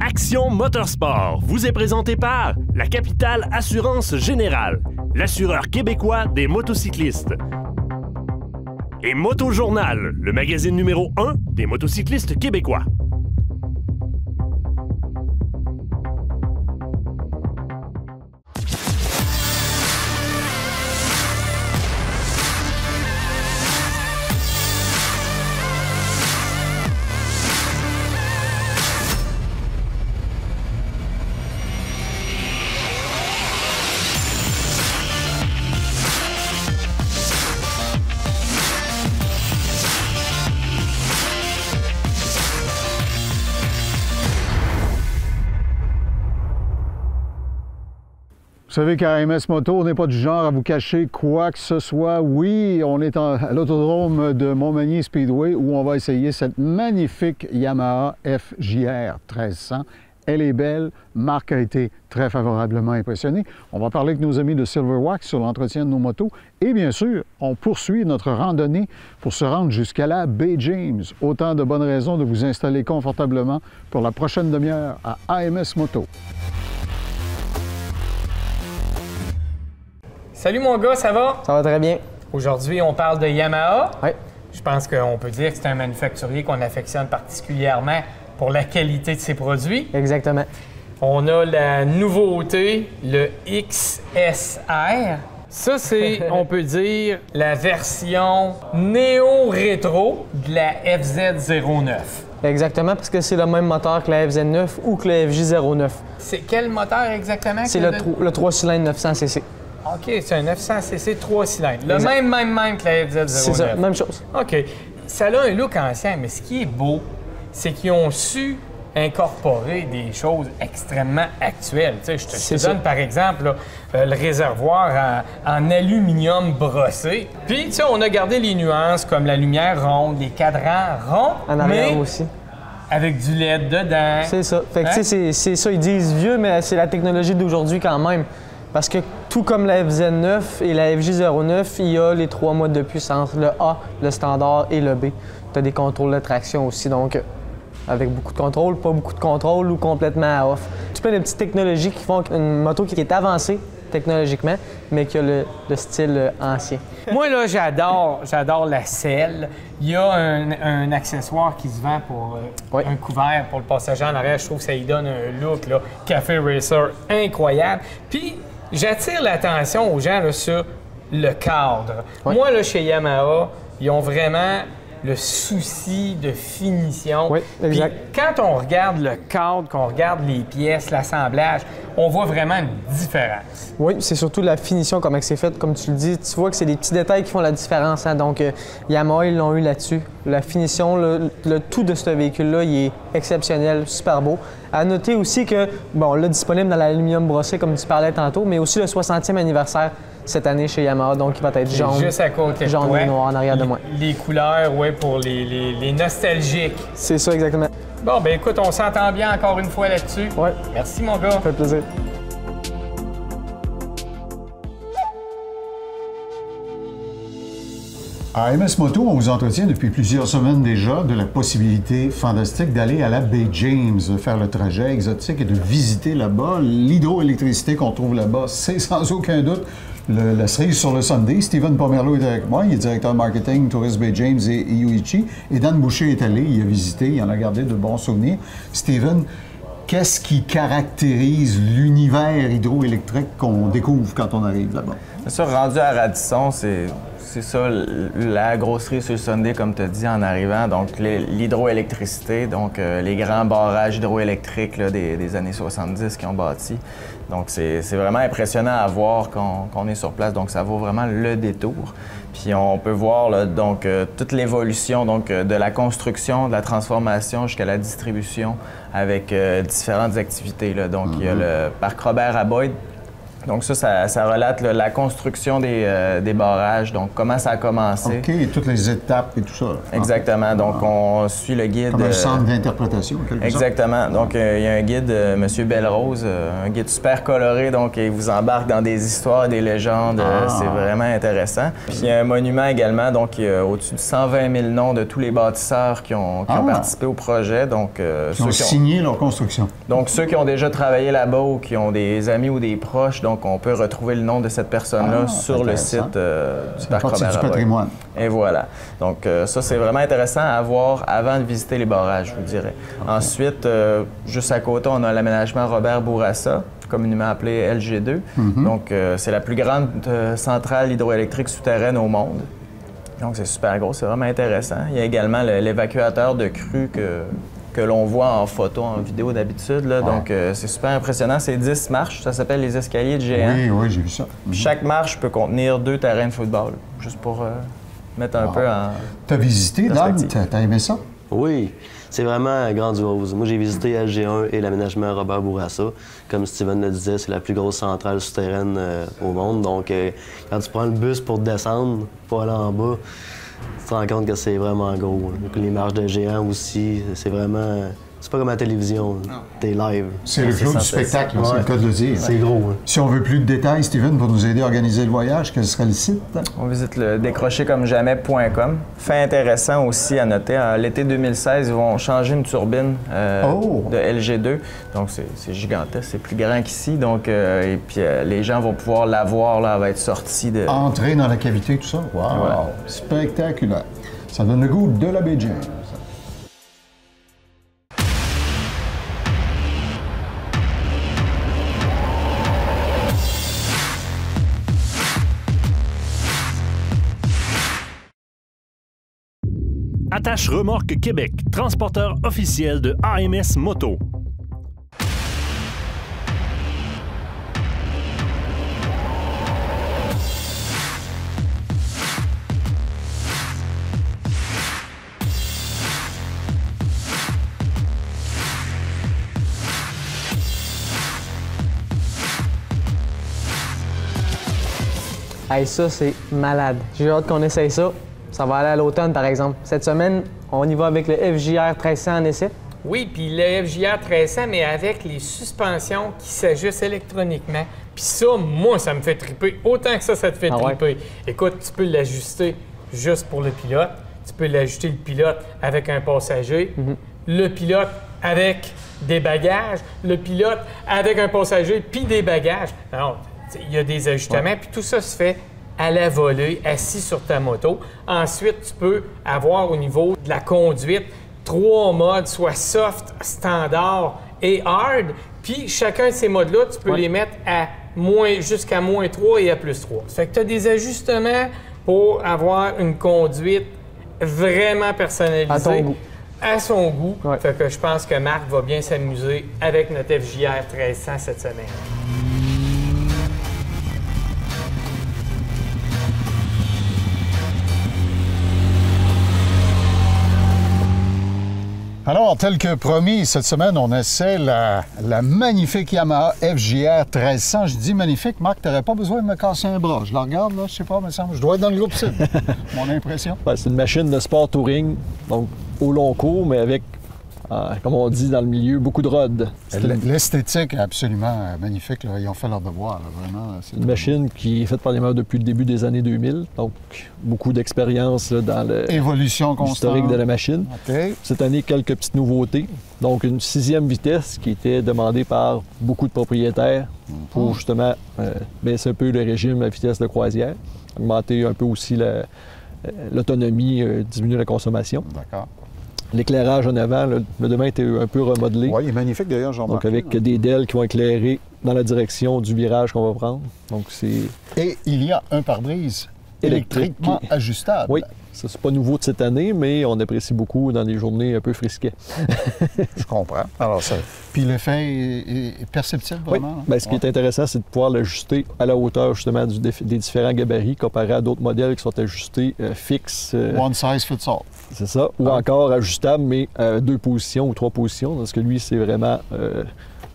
Action Motorsport vous est présenté par la Capitale Assurance Générale, l'assureur québécois des motocyclistes. Et Motojournal, le magazine numéro 1 des motocyclistes québécois. Vous savez qu'à AMS Moto, on n'est pas du genre à vous cacher quoi que ce soit. Oui, on est à l'autodrome de Montmagny Speedway où on va essayer cette magnifique Yamaha FJR 1300. Elle est belle, Marc a été très favorablement impressionné. On va parler avec nos amis de Silverwax sur l'entretien de nos motos. Et bien sûr, on poursuit notre randonnée pour se rendre jusqu'à la Bay James. Autant de bonnes raisons de vous installer confortablement pour la prochaine demi-heure à AMS Moto. Salut mon gars, ça va? Ça va très bien. Aujourd'hui, on parle de Yamaha. Oui. Je pense qu'on peut dire que c'est un manufacturier qu'on affectionne particulièrement pour la qualité de ses produits. Exactement. On a la nouveauté, le XSR. Ça, c'est, on peut dire, la version néo-rétro de la FZ09. Exactement, parce que c'est le même moteur que la FZ9 ou que la FJ09. C'est quel moteur exactement? C'est le 3 cylindres 900 cc. OK, c'est un 900cc 3 cylindres. Le même que la FZ09. C'est ça, même chose. OK. Ça a un look ancien, mais ce qui est beau, c'est qu'ils ont su incorporer des choses extrêmement actuelles. Tu sais, je te donne par exemple là, le réservoir en aluminium brossé. Puis, tu sais, on a gardé les nuances comme la lumière ronde, les cadrans ronds. En arrière mais aussi. Avec du LED dedans. C'est ça. Fait que, tu sais, c'est ça, ils disent vieux, mais c'est la technologie d'aujourd'hui quand même. Parce que tout comme la FZ9 et la FJ09, il y a les 3 modes de puissance, le A, le standard et le B. Tu as des contrôles de traction aussi, donc avec beaucoup de contrôle, pas beaucoup de contrôle ou complètement à off. Tu peux des petites technologies qui font une moto qui est avancée technologiquement, mais qui a le style ancien. Moi, là, j'adore la selle. Il y a un accessoire qui se vend pour un couvert pour le passager en arrière. Je trouve que ça y donne un look, là, Café Racer incroyable. Puis, j'attire l'attention aux gens là, sur le cadre. Oui. Moi, là, chez Yamaha, ils ont vraiment le souci de finition. Oui, exact. Puis, quand on regarde le cadre, qu'on regarde les pièces, l'assemblage, on voit vraiment une différence. Oui, c'est surtout la finition, comment c'est fait. Comme tu le dis, tu vois que c'est des petits détails qui font la différence. Hein? Donc, Yamaha, ils l'ont eu là-dessus. La finition, le tout de ce véhicule-là, il est exceptionnel, super beau. À noter aussi que, bon, là, disponible dans l'aluminium brossé, comme tu parlais tantôt, mais aussi le 60e anniversaire cette année chez Yamaha, donc il va être jaune, juste à côté jaune et noir en arrière de moi. Les couleurs, oui, pour les nostalgiques. C'est ça, exactement. Bon, ben écoute, on s'entend bien encore une fois là-dessus. Oui. Merci, mon gars. Ça fait plaisir. À AMS Moto, on vous entretient depuis plusieurs semaines déjà de la possibilité fantastique d'aller à la Bay James, de faire le trajet exotique et de visiter là-bas. L'hydroélectricité qu'on trouve là-bas, c'est sans aucun doute la cerise sur le Sunday. Steven Pomerleau est avec moi, il est directeur marketing, Tourist Bay James et Yoichi. Et Dan Boucher est allé, il a visité, il en a gardé de bons souvenirs. Steven, qu'est-ce qui caractérise l'univers hydroélectrique qu'on découvre quand on arrive là-bas? C'est sûr, rendu à Radisson, c'est ça, la grosserie sur le Sunday, comme tu as dit, en arrivant. Donc, l'hydroélectricité, donc les grands barrages hydroélectriques là, des années 70 qui ont bâti. Donc, c'est vraiment impressionnant à voir qu'on est sur place. Donc, ça vaut vraiment le détour. Puis, on peut voir là, donc, toute l'évolution de la construction, de la transformation jusqu'à la distribution avec différentes activités. Là. Donc, il y a le parc Robert à Boyd, Donc ça relate la construction des barrages, donc comment ça a commencé. OK, et toutes les étapes et tout ça. Exactement. Donc, on suit le guide... Comme un centre d'interprétation, quelque chose. Exactement. Donc, il y a un guide, M. Belrose, un guide super coloré, donc il vous embarque dans des histoires, des légendes. C'est vraiment intéressant. Puis, il y a un monument également, donc il y a au-dessus de 120 000 noms de tous les bâtisseurs qui ont participé au projet. Donc, qui ont signé leur construction. Donc, ceux qui ont déjà travaillé là-bas ou qui ont des amis ou des proches, donc on peut retrouver le nom de cette personne-là sur le site du Parc Robert du patrimoine. Et voilà. Donc, ça, c'est vraiment intéressant à voir avant de visiter les barrages, je vous dirais. Ensuite, juste à côté, on a l'aménagement Robert Bourassa, communément appelé LG2. Donc, c'est la plus grande centrale hydroélectrique souterraine au monde. Donc, c'est super gros, c'est vraiment intéressant. Il y a également l'évacuateur de crue que l'on voit en photo, en vidéo d'habitude. Donc, c'est super impressionnant. C'est 10 marches. Ça s'appelle les escaliers de géant. Oui, j'ai vu ça. Chaque marche peut contenir 2 terrains de football, juste pour mettre un peu en... Tu as visité, Dan? T'as aimé ça? Oui, c'est vraiment grandiose. Moi, j'ai visité LG1 et l'aménagement Robert Bourassa. Comme Steven le disait, c'est la plus grosse centrale souterraine au monde. Donc, quand tu prends le bus pour descendre, pour aller en bas, tu te rends compte que c'est vraiment gros. Les marches de géants aussi, c'est vraiment... C'est pas comme à la télévision, t'es live. C'est le flow du spectacle, c'est le cas de le dire. C'est gros. Si on veut plus de détails, Steven, pour nous aider à organiser le voyage, quel serait le site? On visite le décrochercommejamais.com. Fait intéressant aussi à noter, à l'été 2016, ils vont changer une turbine de LG2. Donc, c'est gigantesque, c'est plus grand qu'ici. Donc, et puis, les gens vont pouvoir la voir, là, elle va être sortie de... Entrer dans la cavité, tout ça? Wow! Voilà. Spectaculaire. Ça donne le goût de la baie James. Attache Remorque Québec, transporteur officiel de AMS Moto. Hey, ça, c'est malade. J'ai hâte qu'on essaye ça. Ça va aller à l'automne, par exemple. Cette semaine, on y va avec le FJR 1300 en essai. Oui, puis le FJR 1300, mais avec les suspensions qui s'ajustent électroniquement. Puis ça, moi, ça me fait triper. Autant que ça te fait triper. Ouais. Écoute, tu peux l'ajuster juste pour le pilote. Tu peux l'ajuster le pilote avec un passager. Le pilote avec des bagages. Le pilote avec un passager puis des bagages. Alors, il y a des ajustements, puis tout ça se fait à la volée, assis sur ta moto. Ensuite, tu peux avoir au niveau de la conduite 3 modes, soit soft, standard et hard. Puis chacun de ces modes-là, tu peux les mettre à jusqu'à -3 et à +3. Ça fait que tu as des ajustements pour avoir une conduite vraiment personnalisée. À ton goût. À son goût. Ouais. Fait que je pense que Marc va bien s'amuser avec notre FJR 1300 cette semaine. Alors, tel que promis, cette semaine, on essaie la magnifique Yamaha FJR 1300. Je dis magnifique, Marc, tu n'aurais pas besoin de me casser un bras. Je la regarde, là, je sais pas, mais ça, je dois être dans le groupe cible. Mon impression. Ben, c'est une machine de sport touring, donc au long cours, mais avec, comme on dit dans le milieu, beaucoup de rods. L'esthétique est absolument magnifique. Là. Ils ont fait leur devoir, là, vraiment. C'est une machine qui est faite par les Yamaha depuis le début des années 2000, donc beaucoup d'expérience dans l'historique de la machine. Okay. Cette année, quelques petites nouveautés. Donc, une 6e vitesse qui était demandée par beaucoup de propriétaires pour justement baisser un peu le régime à vitesse de croisière, augmenter un peu aussi l'autonomie, diminuer la consommation. D'accord. L'éclairage en avant, le devant était un peu remodelé. Oui, il est magnifique d'ailleurs, j'en Donc, avec des DEL qui vont éclairer dans la direction du virage qu'on va prendre. Donc, c'est... Et il y a un pare-brise électriquement ajustable. Oui, ça, c'est pas nouveau de cette année, mais on apprécie beaucoup dans des journées un peu frisquées. Je comprends. Alors, ça... Puis l'effet est perceptible, vraiment? Oui. Bien, ce qui est intéressant, c'est de pouvoir l'ajuster à la hauteur, justement, des différents gabarits comparé à d'autres modèles qui sont ajustés fixes. One size fits all. C'est ça. Ou encore ajustable, mais 2 positions ou 3 positions, parce que lui, c'est vraiment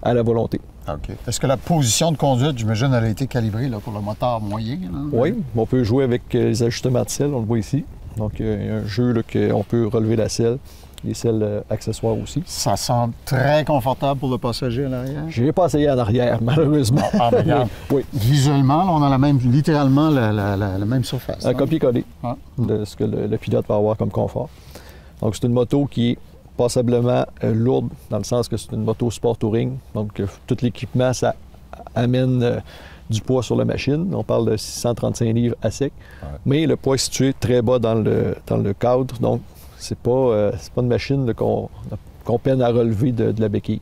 à la volonté. OK. Est-ce que la position de conduite, j'imagine, elle a été calibrée là, pour le moteur moyen? Là? Oui, on peut jouer avec les ajustements de selle, on le voit ici. Donc, il y a un jeu là, qu'on peut relever la selle, les selles accessoires aussi. Ça semble très confortable pour le passager à l'arrière. Je n'ai pas essayé en arrière, malheureusement. Ah, ben, regarde. Oui. Visuellement, là, on a la même, littéralement la même surface. Un copier-coller Ah. de ce que le pilote va avoir comme confort. Donc, c'est une moto qui est passablement lourde, dans le sens que c'est une moto sport touring. Donc, tout l'équipement, ça amène du poids sur la machine. On parle de 635 livres à sec. Ouais. Mais le poids est situé très bas dans le cadre. Donc, c'est pas une machine là, qu'on peine à relever de la béquille.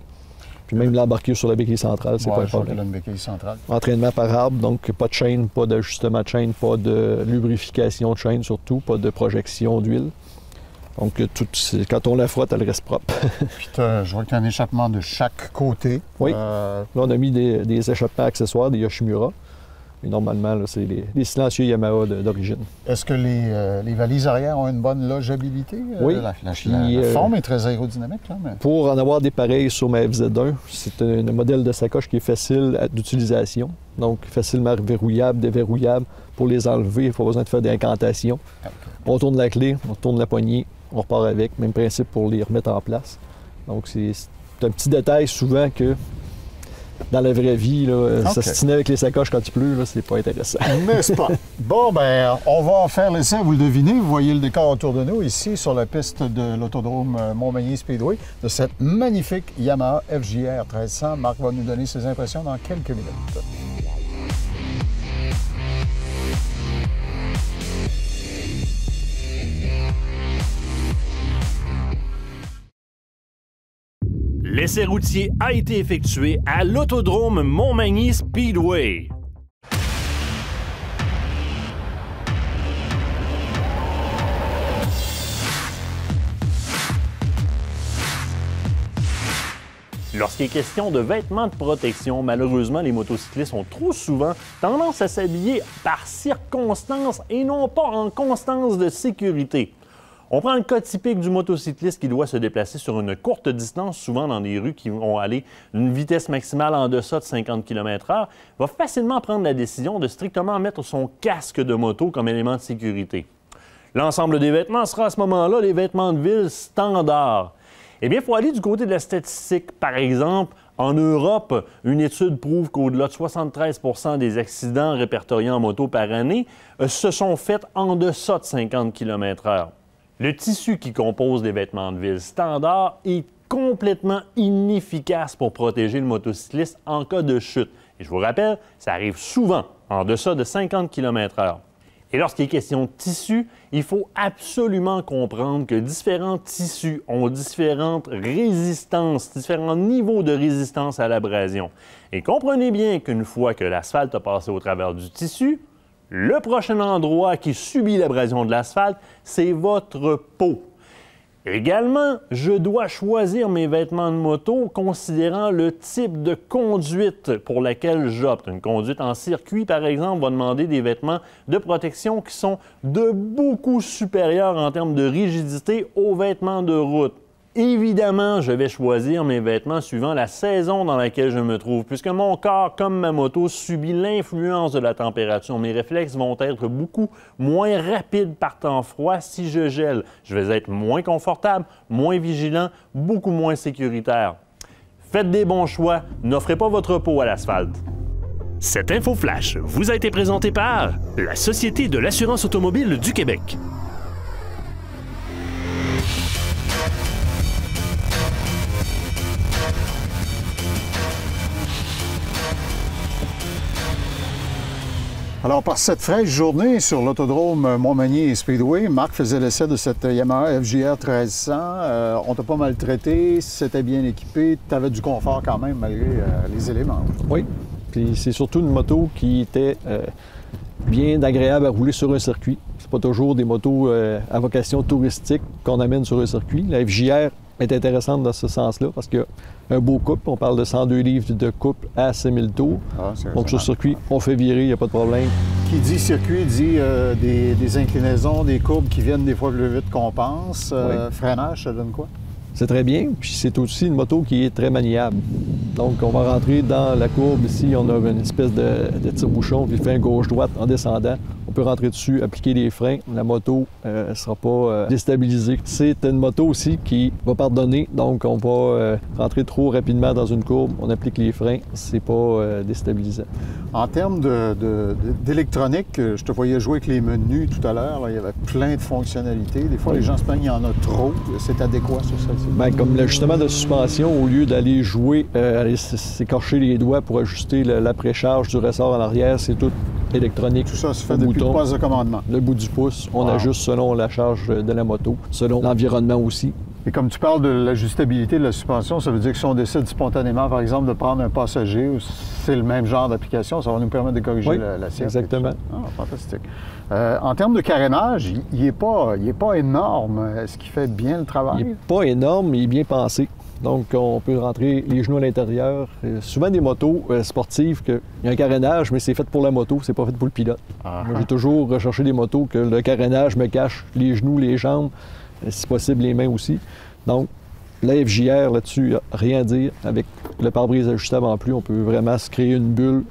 Puis même l'embarquer sur la béquille centrale, c'est pas un problème. Une béquille centrale. Entraînement par arbre, donc pas de chaîne, pas d'ajustement de chaîne, pas de lubrification de chaîne surtout, pas de projection d'huile. Donc, quand on la frotte, elle reste propre. Puis je vois qu'il y a un échappement de chaque côté. Oui. Là, on a mis des échappements accessoires, des Yoshimura. Et normalement, là, c'est les silencieux Yamaha d'origine. Est-ce que les valises arrière ont une bonne logeabilité? Oui. La forme est très aérodynamique. Là, mais... Pour en avoir des pareils sur ma FZ1, c'est un modèle de sacoche qui est facile d'utilisation. Donc, facilement verrouillable, déverrouillable. Pour les enlever, il n'y a pas besoin de faire des incantations. Okay. On tourne la clé, on tourne la poignée, on repart avec. Même principe pour les remettre en place. Donc, c'est un petit détail souvent que dans la vraie vie, s'astiner avec les sacoches quand il pleut, là, c'est pas intéressant. N'est-ce pas? Bon, ben, on va faire l'essai, vous le devinez. Vous voyez le décor autour de nous, ici, sur la piste de l'autodrome Montmagny Speedway, de cette magnifique Yamaha FJR 1300. Marc va nous donner ses impressions dans quelques minutes. L'essai routier a été effectué à l'autodrome Montmagny Speedway. Lorsqu'il est question de vêtements de protection, malheureusement, les motocyclistes ont trop souvent tendance à s'habiller par circonstance et non pas en constance de sécurité. On prend le cas typique du motocycliste qui doit se déplacer sur une courte distance, souvent dans des rues qui vont aller d'une vitesse maximale en deçà de 50 km/h, va facilement prendre la décision de strictement mettre son casque de moto comme élément de sécurité. L'ensemble des vêtements sera à ce moment-là les vêtements de ville standards. Eh bien, il faut aller du côté de la statistique. Par exemple, en Europe, une étude prouve qu'au-delà de 73 % des accidents répertoriés en moto par année se sont faits en deçà de 50 km/h. Le tissu qui compose des vêtements de ville standards est complètement inefficace pour protéger le motocycliste en cas de chute. Et je vous rappelle, ça arrive souvent en deçà de 50 km/h. Et lorsqu'il est question de tissu, il faut absolument comprendre que différents tissus ont différentes résistances, différents niveaux de résistance à l'abrasion. Et comprenez bien qu'une fois que l'asphalte a passé au travers du tissu, le prochain endroit qui subit l'abrasion de l'asphalte, c'est votre peau. Également, je dois choisir mes vêtements de moto considérant le type de conduite pour laquelle j'opte. Une conduite en circuit, par exemple, va demander des vêtements de protection qui sont de beaucoup supérieurs en termes de rigidité aux vêtements de route. Évidemment, je vais choisir mes vêtements suivant la saison dans laquelle je me trouve, puisque mon corps, comme ma moto, subit l'influence de la température. Mes réflexes vont être beaucoup moins rapides par temps froid si je gèle. Je vais être moins confortable, moins vigilant, beaucoup moins sécuritaire. Faites des bons choix, n'offrez pas votre peau à l'asphalte. Cette info flash vous a été présentée par la Société de l'assurance automobile du Québec. Alors, par cette fraîche journée sur l'autodrome Montmagny Speedway, Marc faisait l'essai de cette Yamaha FJR 1300. On t'a pas maltraité, c'était bien équipé, tu avais du confort quand même malgré les éléments. Oui, puis c'est surtout une moto qui était bien agréable à rouler sur un circuit. C'est pas toujours des motos à vocation touristique qu'on amène sur un circuit. La FJR est intéressante dans ce sens-là parce qu'il y a un beau couple. On parle de 102 livres de couple à 5000 tours. Donc sur circuit, on fait virer, il n'y a pas de problème. Qui dit circuit dit des inclinaisons, des courbes qui viennent des fois plus vite qu'on pense. Oui. Freinage, ça donne quoi? C'est très bien. Puis c'est aussi une moto qui est très maniable. Donc, on va rentrer dans la courbe. Ici, on a une espèce de tire-bouchon qui fait un gauche-droite en descendant. On peut rentrer dessus, appliquer les freins. La moto ne sera pas déstabilisée. C'est une moto aussi qui va pardonner. Donc, on va rentrer trop rapidement dans une courbe. On applique les freins. C'est pas déstabilisant. En termes d'électronique, je te voyais jouer avec les menus tout à l'heure. Il y avait plein de fonctionnalités. Des fois, les gens se plaignent, il y en a trop. C'est adéquat sur ça? Bien, comme l'ajustement de suspension, au lieu d'aller jouer, aller s'écorcher les doigts pour ajuster la précharge du ressort en arrière, c'est tout électronique. Tout ça se fait depuis le poste de commandement. Le bout du pouce, on ajuste selon la charge de la moto, selon l'environnement aussi. Et comme tu parles de l'ajustabilité de la suspension, ça veut dire que si on décide spontanément, par exemple, de prendre un passager, c'est le même genre d'application, ça va nous permettre de corriger l'assiette. Exactement. Ah, fantastique. En termes de carénage, il n'est pas énorme. Est-ce qu'il fait bien le travail? Il n'est pas énorme, mais il est bien pensé. Donc, on peut rentrer les genoux à l'intérieur. Souvent, des motos sportives, il y a un carénage, mais c'est fait pour la moto, c'est pas fait pour le pilote. Moi, j'ai toujours recherché des motos que le carénage me cache les genoux, les jambes, si possible les mains aussi. Donc, la FJR, là-dessus, il n'y a rien à dire. Avec le pare-brise ajustable en plus, on peut vraiment se créer une bulle.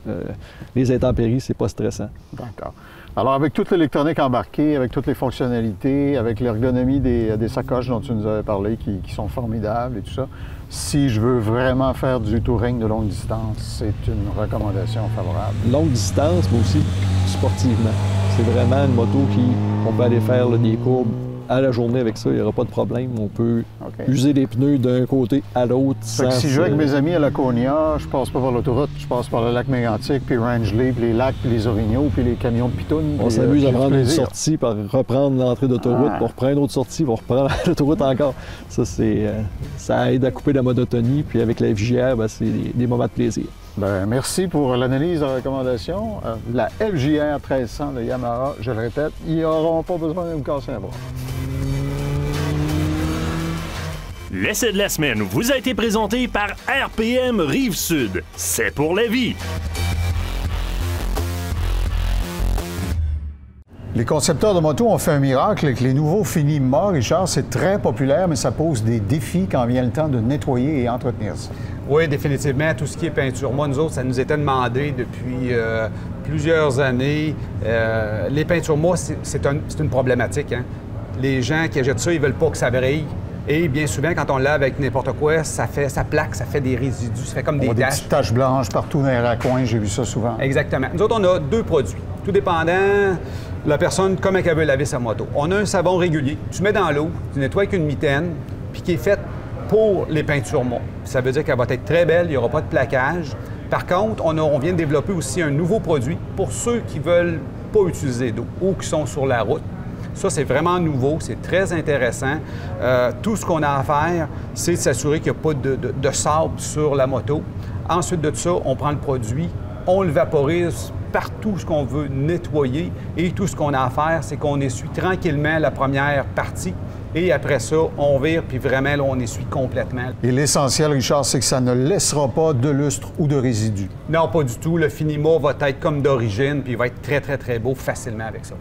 Les intempéries, c'est pas stressant. D'accord. Alors, avec toute l'électronique embarquée, avec toutes les fonctionnalités, avec l'ergonomie des sacoches dont tu nous avais parlé, qui sont formidables et tout ça, si je veux vraiment faire du touring de longue distance, c'est une recommandation favorable. Longue distance, mais aussi sportivement. C'est vraiment une moto on peut aller faire des courbes à la journée avec ça, il n'y aura pas de problème. On peut user les pneus d'un côté à l'autre. Si je vais avec mes amis à Laconia, je passe pas par l'autoroute, je passe par le lac Mégantic, puis Rangeley, puis les lacs, puis les Orignaux, puis les camions de Pitoune. On s'amuse à prendre une sortie, par reprendre l'entrée d'autoroute, pour reprendre une autre sortie, pour reprendre l'autoroute encore. Ça, ça aide à couper la monotonie, puis avec la FJR, c'est des moments de plaisir. Bien, merci pour l'analyse de la recommandation. La FJR 1300 de Yamaha, je le répète, ils n'auront pas besoin de vous casser un bras. L'essai de la semaine vous a été présenté par RPM Rive-Sud. C'est pour la vie. Les concepteurs de motos ont fait un miracle avec les nouveaux Finima. Richard, c'est très populaire, mais ça pose des défis quand vient le temps de nettoyer et entretenir ça. Oui, définitivement. Tout ce qui est peinture, moi, nous autres, ça nous était demandé depuis plusieurs années. Les peintures, moi, c'est une problématique. Hein? Les gens qui achètent ça, ils veulent pas que ça brille. Et bien souvent, quand on lave avec n'importe quoi, ça plaque, ça fait des résidus, ça fait comme des taches. Des petites taches blanches partout dans les raccoins, j'ai vu ça souvent. Exactement. Nous autres, on a 2 produits. Tout dépendant de la personne, comment elle veut laver sa moto. On a un savon régulier. Tu mets dans l'eau, tu nettoies avec une mitaine, puis qui est faite pour les peintures mâts. Ça veut dire qu'elle va être très belle, il n'y aura pas de plaquage. Par contre, on vient de développer aussi un nouveau produit pour ceux qui ne veulent pas utiliser d'eau ou qui sont sur la route. Ça, c'est vraiment nouveau, c'est très intéressant. Tout ce qu'on a à faire, c'est de s'assurer qu'il n'y a pas de sable sur la moto. Ensuite de ça, on prend le produit, on le vaporise partout ce qu'on veut nettoyer et tout ce qu'on a à faire, c'est qu'on essuie tranquillement la première partie et après ça, on vire puis vraiment, là, on essuie complètement. Et l'essentiel, Richard, c'est que ça ne laissera pas de lustre ou de résidus. Non, pas du tout. Le Finima va être comme d'origine puis il va être très, très, très beau facilement avec ça.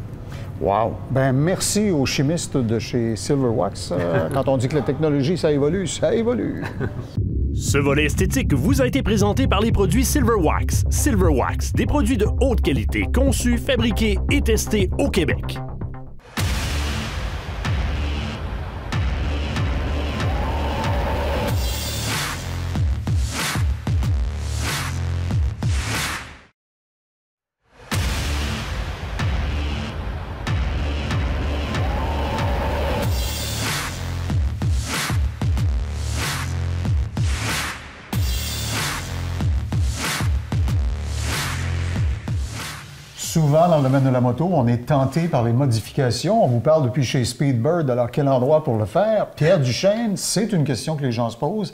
Wow! Bien, merci aux chimistes de chez Silverwax. Quand on dit que la technologie, ça évolue, ça évolue. Ce volet esthétique vous a été présenté par les produits Silverwax. Silverwax, des produits de haute qualité, conçus, fabriqués et testés au Québec. Souvent, dans le domaine de la moto, on est tenté par les modifications. On vous parle depuis chez Speedbird, alors quel endroit pour le faire? Pierre Duchesne, c'est une question que les gens se posent.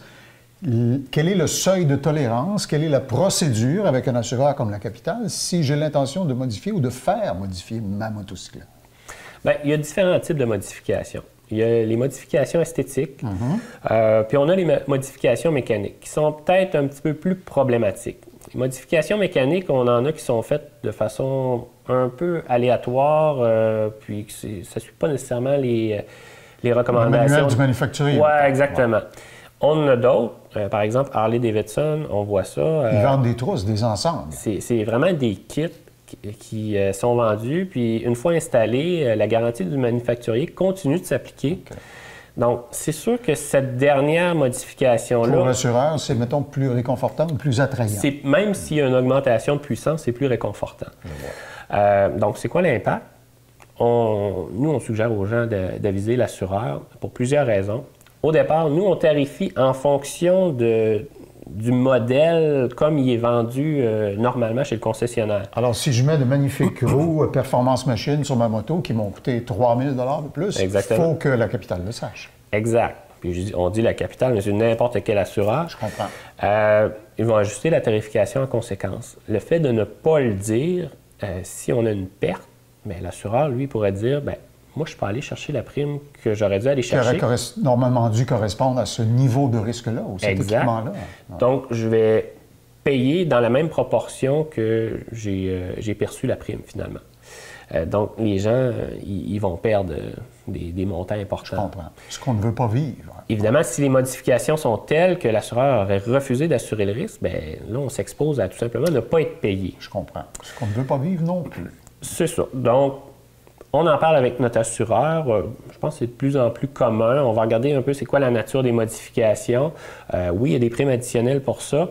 Quel est le seuil de tolérance? Quelle est la procédure avec un assureur comme la Capitale si j'ai l'intention de modifier ou de faire modifier ma motocyclette? Bien, il y a différents types de modifications. Il y a les modifications esthétiques, puis on a les modifications mécaniques, qui sont peut-être un petit peu plus problématiques. Les modifications mécaniques, on en a qui sont faites de façon un peu aléatoire, puis ça ne suit pas nécessairement les recommandations. Le manuel du manufacturier. Oui, exactement. On en a d'autres. Par exemple, Harley-Davidson, on voit ça. Ils vendent des trousses, des ensembles. C'est vraiment des kits qui sont vendus. Puis une fois installés, la garantie du manufacturier continue de s'appliquer. Okay. Donc, c'est sûr que cette dernière modification-là... Pour l'assureur, c'est, mettons, plus réconfortant ou plus attrayant? Même s'il y a une augmentation de puissance, c'est plus réconfortant. Donc, c'est quoi l'impact? Nous, on suggère aux gens d'aviser l'assureur pour plusieurs raisons. Au départ, nous, on tarifie en fonction du modèle comme il est vendu normalement chez le concessionnaire. Alors, si je mets de magnifiques roues Performance Machine sur ma moto qui m'ont coûté 3 000 de plus, il faut que la capitale le sache. Exact. Puis on dit la capitale, mais c'est n'importe quel assureur. Je comprends. Ils vont ajuster la tarification en conséquence. Le fait de ne pas le dire, si on a une perte, bien, l'assureur, lui, pourrait dire, bien, moi, je peux aller chercher la prime que j'aurais dû aller chercher. Qui aurait normalement dû correspondre à ce niveau de risque-là, ou cet équipement-là. Donc, je vais payer dans la même proportion que j'ai perçu la prime, finalement. Donc, les gens, ils vont perdre des montants importants. Je comprends. Ce qu'on ne veut pas vivre. Évidemment, si les modifications sont telles que l'assureur aurait refusé d'assurer le risque, bien, là, on s'expose à tout simplement ne pas être payé. Je comprends. Ce qu'on ne veut pas vivre non plus. C'est ça. Donc, on en parle avec notre assureur. Je pense que c'est de plus en plus commun. On va regarder un peu c'est quoi la nature des modifications. Oui, il y a des primes additionnelles pour ça.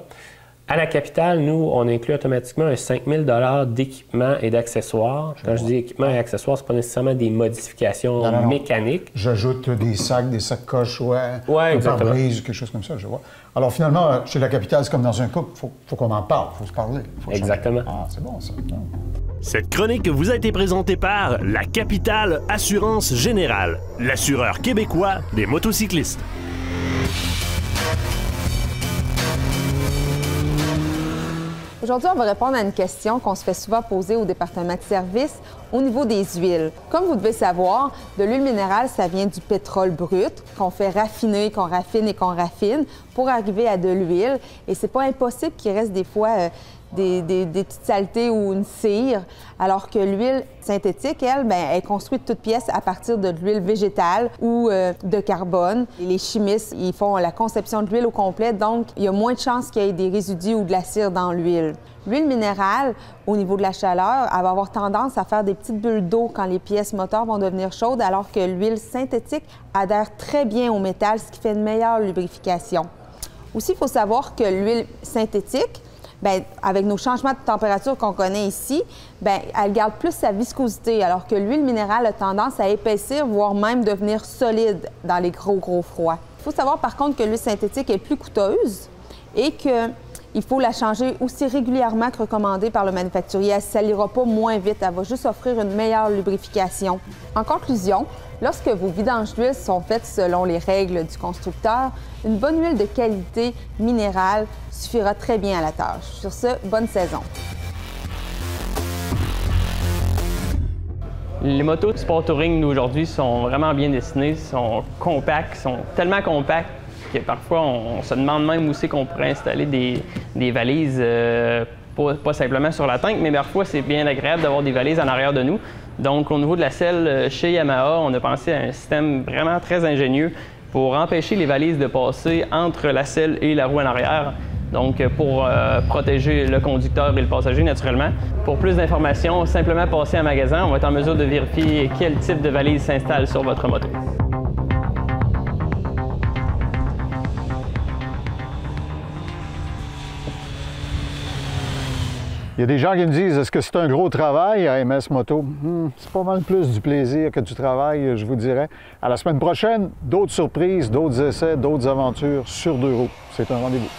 À la capitale, nous, on inclut automatiquement un 5 000 $ d'équipement et d'accessoires. Quand je dis équipement et accessoires, ce n'est pas nécessairement des modifications mécaniques. J'ajoute des sacs-coches, un pare-brise, quelque chose comme ça, je vois. Alors finalement, chez la capitale, c'est comme dans un couple, il faut qu'on en parle, il faut se parler. Exactement. Ah, c'est bon, ça. Cette chronique vous a été présentée par la Capitale Assurance Générale, l'assureur québécois des motocyclistes. Aujourd'hui, on va répondre à une question qu'on se fait souvent poser au département de service au niveau des huiles. Comme vous devez savoir, de l'huile minérale, ça vient du pétrole brut qu'on fait raffiner, qu'on raffine et qu'on raffine pour arriver à de l'huile. Et c'est pas impossible qu'il reste des fois des petites saletés ou une cire, alors que l'huile synthétique, elle, bien, est construite toute pièce à partir de l'huile végétale ou de carbone. Et les chimistes, ils font la conception de l'huile au complet, donc il y a moins de chances qu'il y ait des résidus ou de la cire dans l'huile. L'huile minérale, au niveau de la chaleur, elle va avoir tendance à faire des petites bulles d'eau quand les pièces moteurs vont devenir chaudes, alors que l'huile synthétique adhère très bien au métal, ce qui fait une meilleure lubrification. Aussi, il faut savoir que l'huile synthétique, bien, avec nos changements de température qu'on connaît ici, bien, elle garde plus sa viscosité, alors que l'huile minérale a tendance à épaissir, voire même devenir solide dans les gros froids. Il faut savoir par contre que l'huile synthétique est plus coûteuse et qu'il faut la changer aussi régulièrement que recommandé par le manufacturier. Elle ne salira pas moins vite, elle va juste offrir une meilleure lubrification. En conclusion, lorsque vos vidanges d'huile sont faites selon les règles du constructeur, une bonne huile de qualité minérale suffira très bien à la tâche. Sur ce, bonne saison. Les motos Sport Touring d'aujourd'hui sont vraiment bien dessinées, sont compacts, sont tellement compacts que parfois on se demande même où c'est qu'on pourrait installer des valises, pas simplement sur la tank, mais parfois c'est bien agréable d'avoir des valises en arrière de nous. Donc au niveau de la selle chez Yamaha, on a pensé à un système vraiment très ingénieux pour empêcher les valises de passer entre la selle et la roue en arrière. Donc pour protéger le conducteur et le passager naturellement. Pour plus d'informations, simplement passer en magasin, on va être en mesure de vérifier quel type de valise s'installe sur votre moto. Il y a des gens qui me disent, est-ce que c'est un gros travail à MS Moto? C'est pas mal plus du plaisir que du travail, je vous dirais. À la semaine prochaine, d'autres surprises, d'autres essais, d'autres aventures sur 2 roues. C'est un rendez-vous.